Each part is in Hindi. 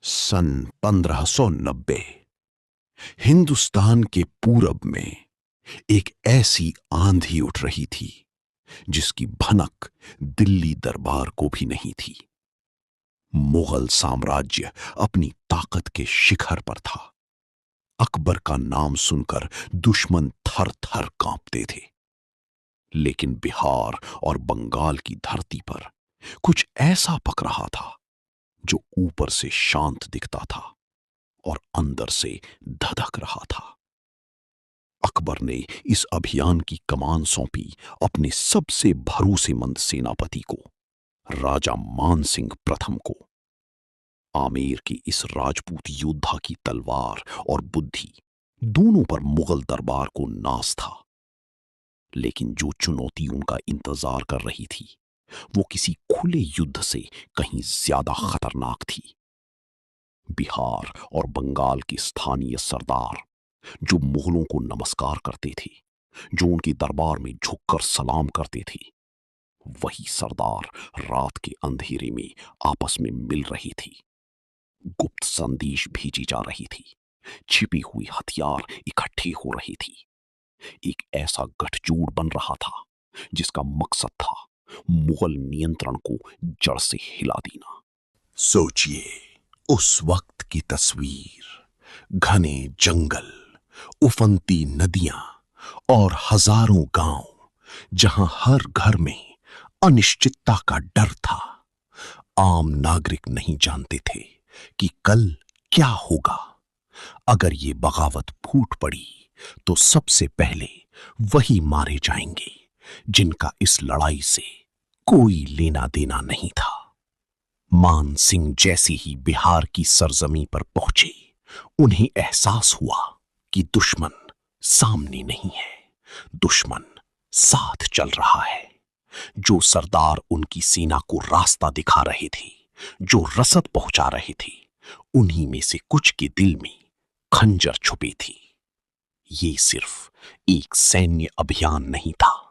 सन 1590 हिंदुस्तान के पूरब में एक ऐसी आंधी उठ रही थी जिसकी भनक दिल्ली दरबार को भी नहीं थी। मुगल साम्राज्य अपनी ताकत के शिखर पर था। अकबर का नाम सुनकर दुश्मन थर थर कांपते थे। लेकिन बिहार और बंगाल की धरती पर कुछ ऐसा पक रहा था जो ऊपर से शांत दिखता था और अंदर से धधक रहा था। अकबर ने इस अभियान की कमान सौंपी अपने सबसे भरोसेमंद सेनापति को, राजा मान सिंह प्रथम को। आमेर की इस राजपूत योद्धा की तलवार और बुद्धि दोनों पर मुगल दरबार को नाज था। लेकिन जो चुनौती उनका इंतजार कर रही थी वो किसी खुले युद्ध से कहीं ज्यादा खतरनाक थी। बिहार और बंगाल के स्थानीय सरदार जो मुगलों को नमस्कार करते थे, जो उनके दरबार में झुककर सलाम करते थे, वही सरदार रात के अंधेरे में आपस में मिल रही थी। गुप्त संदेश भेजी जा रही थी, छिपी हुई हथियार इकट्ठे हो रही थी। एक ऐसा गठजोड़ बन रहा था जिसका मकसद था मुगल नियंत्रण को जड़ से हिला देना। सोचिए उस वक्त की तस्वीर, घने जंगल, उफनती नदियां और हजारों गांव जहां हर घर में अनिश्चितता का डर था। आम नागरिक नहीं जानते थे कि कल क्या होगा। अगर ये बगावत फूट पड़ी तो सबसे पहले वही मारे जाएंगे जिनका इस लड़ाई से कोई लेना देना नहीं था। मान सिंह जैसे ही बिहार की सरजमी पर पहुंचे, उन्हें एहसास हुआ कि दुश्मन सामने नहीं है, दुश्मन साथ चल रहा है। जो सरदार उनकी सेना को रास्ता दिखा रहे थे, जो रसद पहुंचा रहे थे, उन्हीं में से कुछ के दिल में खंजर छुपे थे। ये सिर्फ एक सैन्य अभियान नहीं था,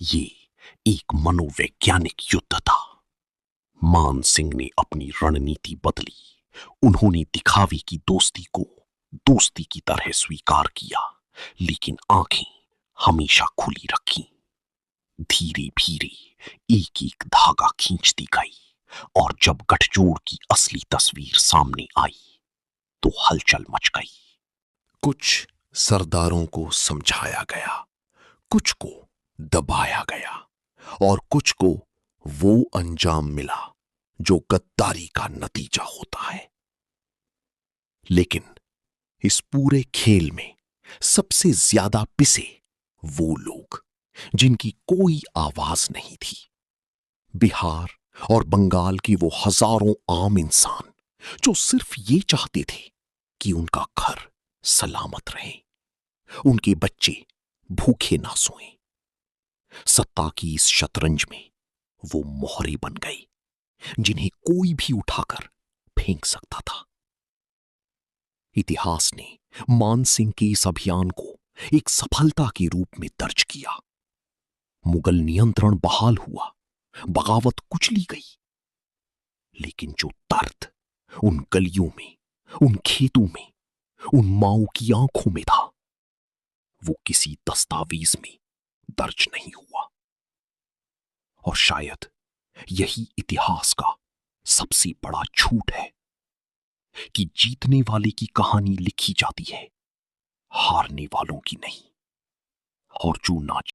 ये एक मनोवैज्ञानिक युद्ध था। मान सिंह ने अपनी रणनीति बदली। उन्होंने दिखावे की दोस्ती को दोस्ती की तरह स्वीकार किया, लेकिन आंखें हमेशा खुली रखी। धीरे धीरे एक एक धागा खींचती गई और जब गठजोड़ की असली तस्वीर सामने आई तो हलचल मच गई। कुछ सरदारों को समझाया गया, कुछ को दबाया गया और कुछ को वो अंजाम मिला जो गद्दारी का नतीजा होता है। लेकिन इस पूरे खेल में सबसे ज्यादा पिसे वो लोग जिनकी कोई आवाज नहीं थी। बिहार और बंगाल के वो हजारों आम इंसान जो सिर्फ ये चाहते थे कि उनका घर सलामत रहे, उनके बच्चे भूखे ना सोएं। सत्ता की इस शतरंज में वो मोहरे बन गए जिन्हें कोई भी उठाकर फेंक सकता था। इतिहास ने मान सिंह के इस अभियान को एक सफलता के रूप में दर्ज किया। मुगल नियंत्रण बहाल हुआ, बगावत कुचली गई। लेकिन जो दर्द उन गलियों में, उन खेतों में, उन माओं की आंखों में था, वो किसी दस्तावेज में दर्ज नहीं हुआ। और शायद यही इतिहास का सबसे बड़ा झूठ है कि जीतने वाले की कहानी लिखी जाती है, हारने वालों की नहीं। और जो ना